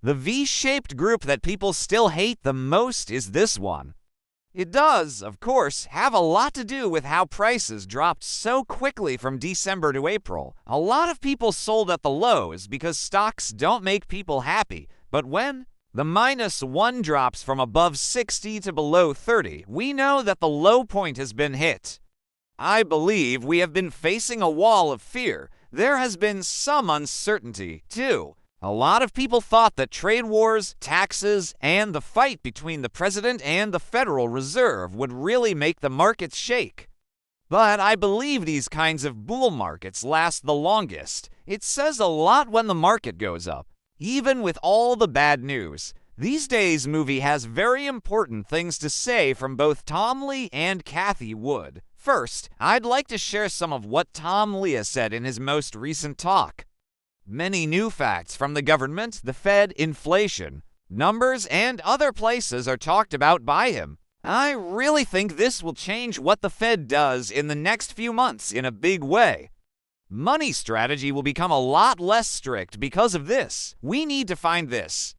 The V-shaped group that people still hate the most is this one. It does, of course, have a lot to do with how prices dropped so quickly from December to April. A lot of people sold at the lows because stocks don't make people happy, but when the -1 drops from above 60 to below 30, we know that the low point has been hit. I believe we have been facing a wall of fear. There has been some uncertainty, too. A lot of people thought that trade wars, taxes, and the fight between the president and the Federal Reserve would really make the markets shake. But I believe these kinds of bull markets last the longest. It says a lot when the market goes up, even with all the bad news. These days, movie has very important things to say from both Tom Lee and Cathie Wood. First, I'd like to share some of what Tom Lee said in his most recent talk. Many new facts from the government, the Fed, inflation, numbers, and other places are talked about by him. I really think this will change what the Fed does in the next few months in a big way. Money strategy will become a lot less strict because of this. We need to find this.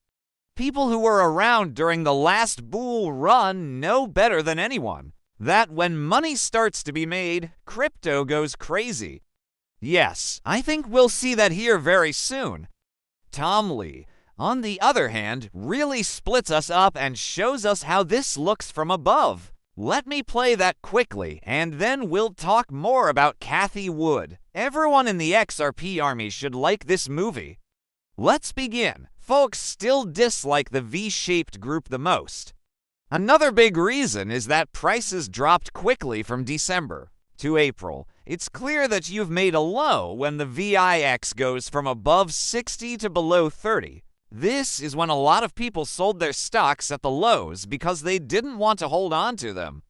People who were around during the last bull run know better than anyone that when money starts to be made, crypto goes crazy. Yes, I think we'll see that here very soon. Tom Lee, on the other hand, really splits us up and shows us how this looks from above. Let me play that quickly, and then we'll talk more about Cathie Wood. Everyone in the XRP army should like this movie. Let's begin. Folks still dislike the V-shaped group the most. Another big reason is that prices dropped quickly from December to April. It's clear that you've made a low when the VIX goes from above 60 to below 30. This is when a lot of people sold their stocks at the lows because they didn't want to hold on to them.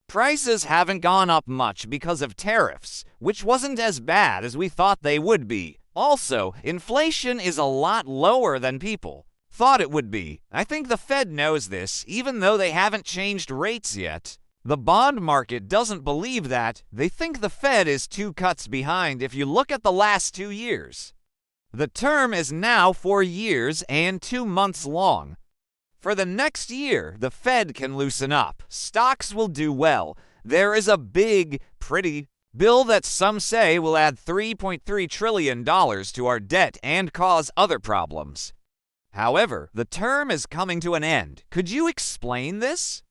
Prices haven't gone up much because of tariffs, which wasn't as bad as we thought they would be. Also, inflation is a lot lower than people thought it would be. I think the Fed knows this, even though they haven't changed rates yet. The bond market doesn't believe that. They think the Fed is 2 cuts behind if you look at the last 2 years. The term is now 4 years and 2 months long. For the next year, the Fed can loosen up. Stocks will do well. There is a big, pretty bill that some say will add $3.3 trillion to our debt and cause other problems. However, the term is coming to an end. Could you explain this?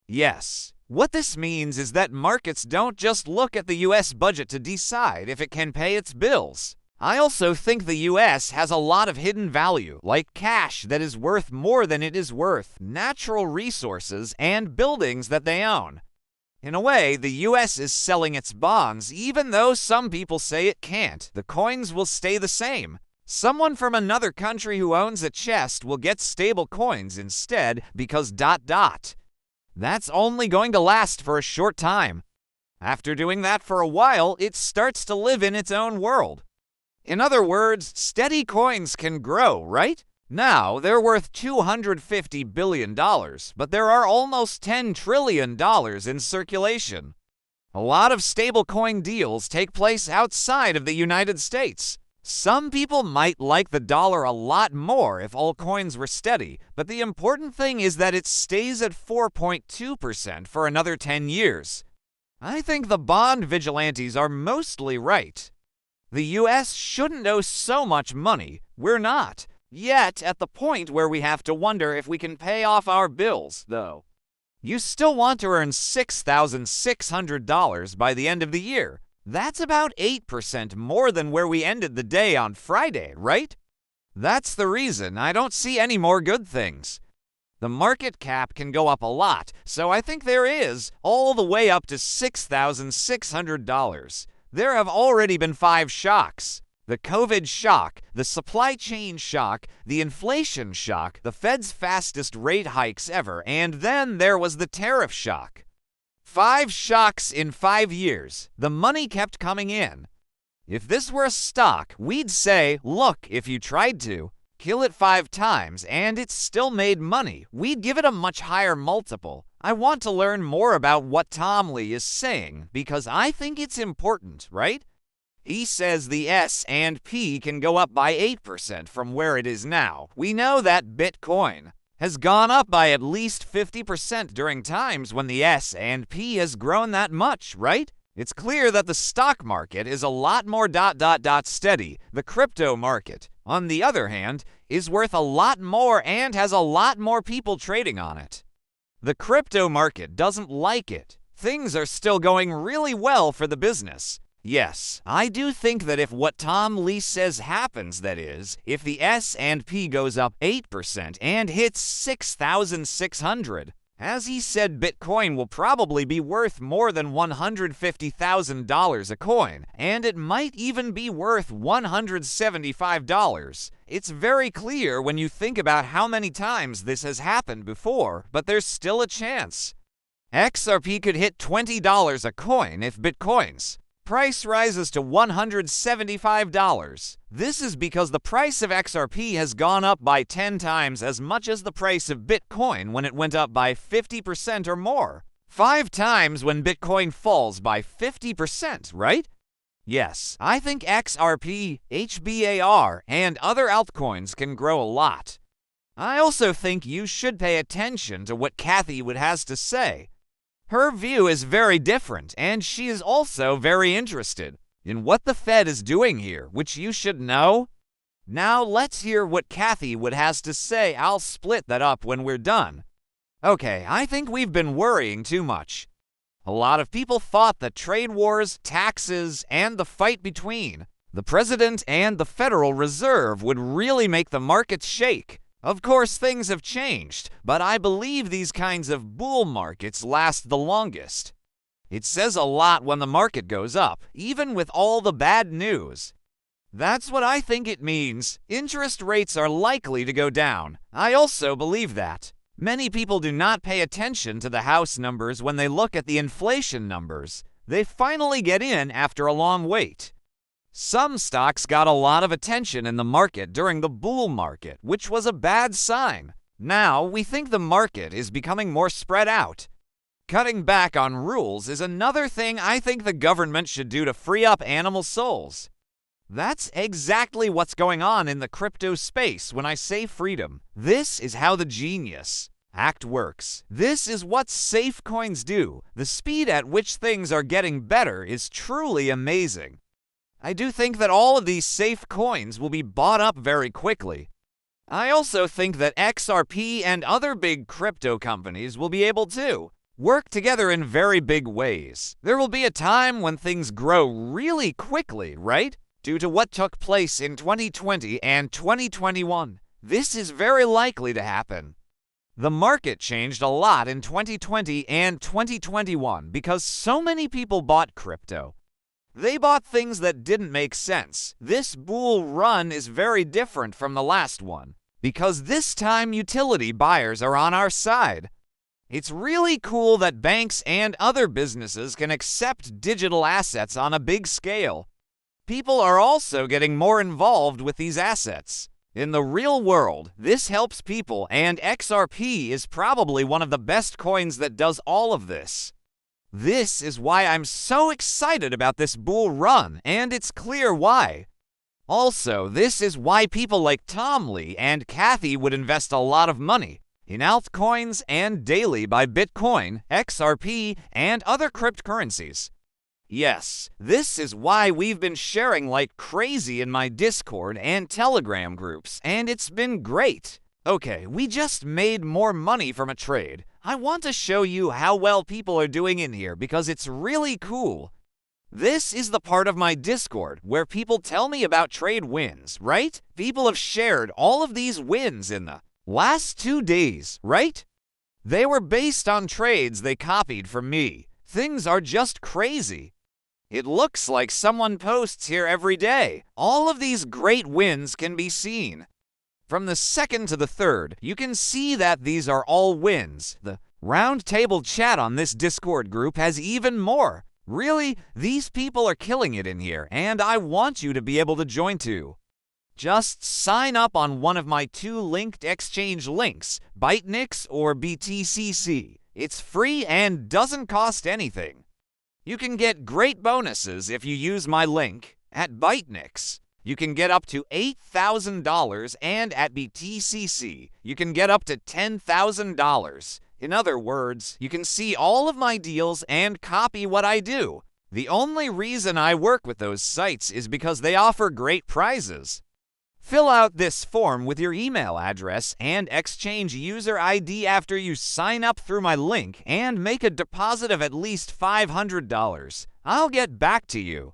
Yes. What this means is that markets don't just look at the U.S. budget to decide if it can pay its bills. I also think the U.S. has a lot of hidden value, like cash that is worth more than it is worth, natural resources, and buildings that they own. In a way, the U.S. is selling its bonds, even though some people say it can't. The coins will stay the same. Someone from another country who owns a chest will get stable coins instead because ... That's only going to last for a short time. After doing that for a while, it starts to live in its own world. In other words, steady coins can grow, right? Now, they're worth $250 billion, but there are almost $10 trillion in circulation. A lot of stablecoin deals take place outside of the United States. Some people might like the dollar a lot more if all coins were steady, but the important thing is that it stays at 4.2% for another 10 years. I think the bond vigilantes are mostly right. The U.S. shouldn't owe so much money. We're not yet at the point where we have to wonder if we can pay off our bills, though. You still want to earn $6,600 by the end of the year. That's about 8% more than where we ended the day on Friday, right? That's the reason I don't see any more good things. The market cap can go up a lot, so I think there is, all the way up to $6,600. There have already been 5 shocks. The COVID shock, the supply chain shock, the inflation shock, the Fed's fastest rate hikes ever, and then there was the tariff shock. 5 shocks in 5 years. The money kept coming in. If this were a stock, we'd say, look, if you tried to kill it 5 times and it still made money, we'd give it a much higher multiple. I want to learn more about what Tom Lee is saying because I think it's important, right? He says the S&P can go up by 8% from where it is now. We know that Bitcoin has gone up by at least 50% during times when the S&P has grown that much, right? It's clear that the stock market is a lot more steady. The crypto market, on the other hand, is worth a lot more and has a lot more people trading on it. The crypto market doesn't like it. Things are still going really well for the business. Yes, I do think that if what Tom Lee says happens, that is, if the S&P goes up 8% and hits 6,600, as he said, Bitcoin will probably be worth more than $150,000 a coin, and it might even be worth $175. It's very clear when you think about how many times this has happened before, but there's still a chance. XRP could hit $20 a coin if Bitcoin's price rises to $175. This is because the price of XRP has gone up by 10 times as much as the price of Bitcoin when it went up by 50% or more. 5 times when Bitcoin falls by 50%, right? Yes, I think XRP, HBAR, and other altcoins can grow a lot. I also think you should pay attention to what Kathy Wood has to say. Her view is very different, and she is also very interested in what the Fed is doing here, which you should know. Now let's hear what Kathy Wood has to say. I'll split that up when we're done. Okay, I think we've been worrying too much. A lot of people thought that trade wars, taxes, and the fight between the president and the Federal Reserve would really make the markets shake. Of course, things have changed, but I believe these kinds of bull markets last the longest. It says a lot when the market goes up, even with all the bad news. That's what I think it means. Interest rates are likely to go down. I also believe that. Many people do not pay attention to the house numbers when they look at the inflation numbers. They finally get in after a long wait. Some stocks got a lot of attention in the market during the bull market, which was a bad sign. Now, we think the market is becoming more spread out. Cutting back on rules is another thing I think the government should do to free up animal souls. That's exactly what's going on in the crypto space when I say freedom. This is how the Genius Act works. This is what safe coins do. The speed at which things are getting better is truly amazing. I do think that all of these safe coins will be bought up very quickly. I also think that XRP and other big crypto companies will be able to work together in very big ways. There will be a time when things grow really quickly, right? Due to what took place in 2020 and 2021. This is very likely to happen. The market changed a lot in 2020 and 2021 because so many people bought crypto. They bought things that didn't make sense. This bull run is very different from the last one because this time utility buyers are on our side. It's really cool that banks and other businesses can accept digital assets on a big scale. People are also getting more involved with these assets. In the real world, this helps people, and XRP is probably one of the best coins that does all of this. This is why I'm so excited about this bull run, and it's clear why. Also, this is why people like Tom Lee and Kathy would invest a lot of money in altcoins and daily buy Bitcoin, XRP, and other cryptocurrencies. Yes, this is why we've been sharing like crazy in my Discord and Telegram groups, and it's been great. Okay, we just made more money from a trade. I want to show you how well people are doing in here because it's really cool. This is the part of my Discord where people tell me about trade wins, right? People have shared all of these wins in the last 2 days, right? They were based on trades they copied from me. Things are just crazy. It looks like someone posts here every day. All of these great wins can be seen. From the 2nd to the 3rd, you can see that these are all wins. The round table chat on this Discord group has even more. Really, these people are killing it in here, and I want you to be able to join too. Just sign up on one of my 2 linked exchange links, ByteNix or BTCC. It's free and doesn't cost anything. You can get great bonuses if you use my link, At Bitnix, you can get up to $8,000, and at BTCC, you can get up to $10,000. In other words, you can see all of my deals and copy what I do. The only reason I work with those sites is because they offer great prizes. Fill out this form with your email address and exchange user ID after you sign up through my link and make a deposit of at least $500. I'll get back to you.